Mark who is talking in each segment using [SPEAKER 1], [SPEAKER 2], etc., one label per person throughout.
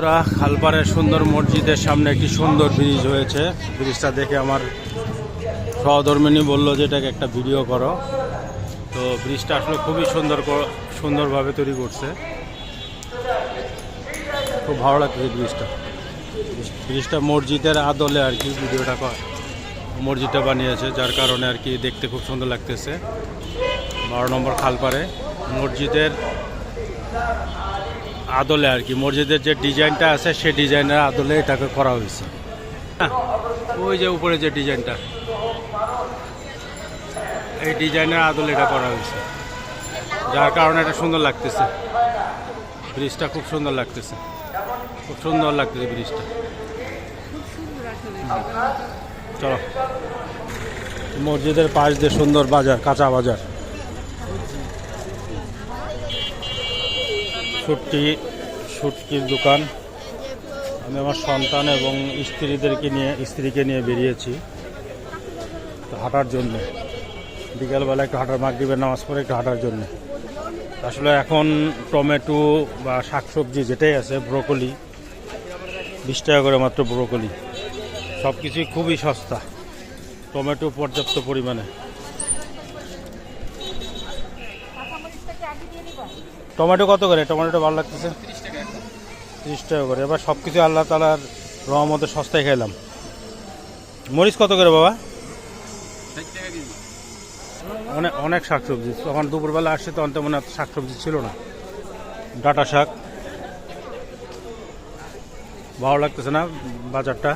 [SPEAKER 1] তোরা খালপাড়ের সুন্দর মসজিদের সামনে একটি সুন্দর ব্রিজ হয়েছে। ব্রিজটা দেখে আমার সহধর্মিনী বললো যে এটাকে একটা ভিডিও করো। তো ব্রিজটা আসলে খুবই সুন্দরভাবে তৈরি করছে, খুব ভালো লাগছে ব্রিজটা মসজিদের আদলে আর কি ভিডিওটা মসজিদটা বানিয়েছে, যার কারণে আর কি দেখতে খুব সুন্দর লাগতেছে। 12 নম্বর খালপাড়ে মসজিদের আদলে আর কি, মসজিদের যে ডিজাইনটা আছে সেই ডিজাইনের আদলে এটাকে করা হয়েছে। ওই যে উপরে যে ডিজাইনটা, এই ডিজাইনের আদলে এটা করা হয়েছে, যার কারণে এটা সুন্দর লাগতেছে। ব্রিজটা খুব সুন্দর লাগতেছে ব্রিজটা। চলো, মসজিদের পাশ দিয়ে সুন্দর বাজার, কাঁচা বাজার, শুটকির দোকান। আমি আমার সন্তান এবং স্ত্রীকে নিয়ে বেরিয়েছি হাঁটার জন্য। বিকালবেলা একটু হাঁটার, মাগরিবের নামাজ পড়ে একটু হাঁটার জন্য। আসলে এখন টমেটো বা শাকসবজি যেটাই আছে, ব্রোকলি 20 টাকা করে মাত্র ব্রোকলি। সব কিছুই খুবই সস্তা, টমেটো পর্যাপ্ত পরিমাণে। টমেটো কত করে? টমেটোটা ভালো লাগতেছে 30 টাকা করে। এবার সব কিছু আল্লাহ তাআলার রহমতে সস্তায় খাইলাম। মরিচ কত করে বাবা? অনেক শাকসবজি। তখন দুপুরবেলা আসছে তখন তেমন এত শাকসবজি ছিল না। ডাঁটা শাক ভালো লাগতেছে না বাজারটা।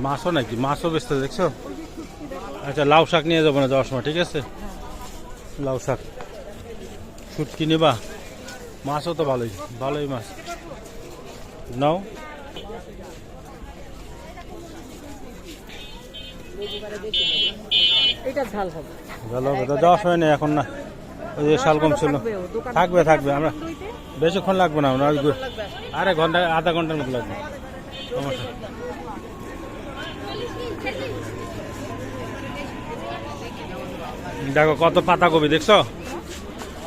[SPEAKER 1] মাছও নাকি, মাছও বেচতে দেখছো? আচ্ছা, লাউ শাক নিয়ে যাবো না যাওয়ার সময়, ঠিক আছে? লাউ শাক, শুটকি নিবা? মাছও তো ভালোই মাছ নাও। ঝাল হবে তো যাওয়ার সময় নেই এখন না, ওই যে শালগম ছিল। থাকবে আমরা বেশিক্ষণ লাগবে না, আরে ঘন্টা আধা ঘন্টার মতো লাগবে, সমস্যা। দেখো কত পাতাকপি, দেখছো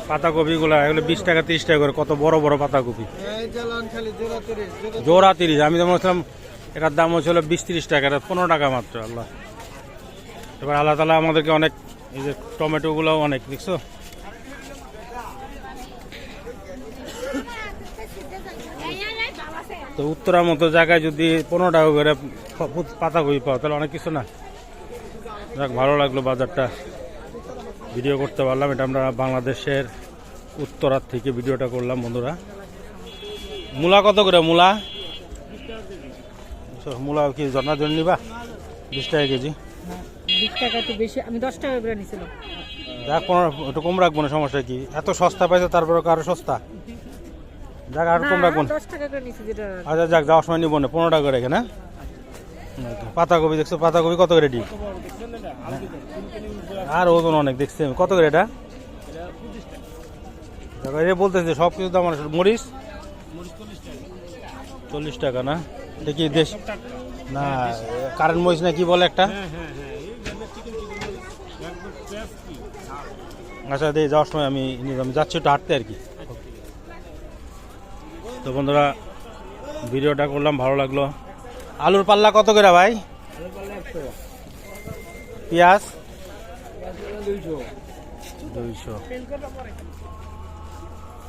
[SPEAKER 1] পাতাকপি গুলা? এগুলো 20 টাকা 30 টাকা করে, কত বড় বড় পাতাকপি। জোড়া 30। আমি তো বলছিলাম এটার দাম হচ্ছিল 20-30 টাকা, এটা 15 টাকা মাত্র। আল্লাহ, এবার আল্লাহ তাআলা আমাদেরকে অনেক, এই যে টমেটো গুলো অনেক, দেখছো? তো উত্তরার মতো জায়গায় যদি 15 টাকা করে পাতাকপি পাও তাহলে অনেক কিছু না। যাক, ভালো লাগলো বাজারটা ভিডিও করতে পারলাম। এটা আমরা বাংলাদেশের উত্তরার থেকে ভিডিওটা করলাম বন্ধুরা। মূলা কত করে? মূলা কি জন্নার জন্য নিবা? 20 টাকা কেজি।
[SPEAKER 2] 20 টাকা তো বেশি, আমি 10 টাকা করে নিয়েছিলাম।
[SPEAKER 1] যাক, 15 একটু কম রাখবো না, সমস্যা কি? এত সস্তা পাইছো তারপরে আরো সস্তা। যাক, আর কম রাখবো না।
[SPEAKER 2] 10 টাকা করে নিয়েছি যেটা।
[SPEAKER 1] আচ্ছা যাক, যাওয়ার সময় নিবো না, 15 টাকা করে এখানে। পাতাকপি দেখছো? পাতাকপি কত করে ডিম? আর ওজন অনেক দেখছি আমি। কত করে এটা? এটা বলতেছে সব কিছু দাম। মরিচ 40 টাকা না? এটা কি দেশ না কারেন্ট মরিচ না কি বলে একটা? আচ্ছা, দিয়ে যাওয়ার সময় আমি যাচ্ছি একটু হাঁটতে আর কি। তো বন্ধুরা, ভিডিওটা করলাম, ভালো লাগলো। আলুর পাল্লা কত করে ভাই? পেঁয়াজ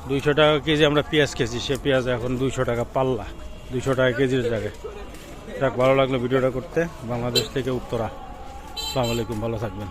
[SPEAKER 1] 200 টাকা কেজি। আমরা পেঁয়াজ খেয়েছি, সে পেঁয়াজ এখন 200 টাকা পাল্লা, 200 টাকা কেজির জায়গায়। যাক, ভালো লাগলো ভিডিওটা করতে। বাংলাদেশ থেকে উত্তরা। আসসালামু আলাইকুম, ভালো থাকবেন।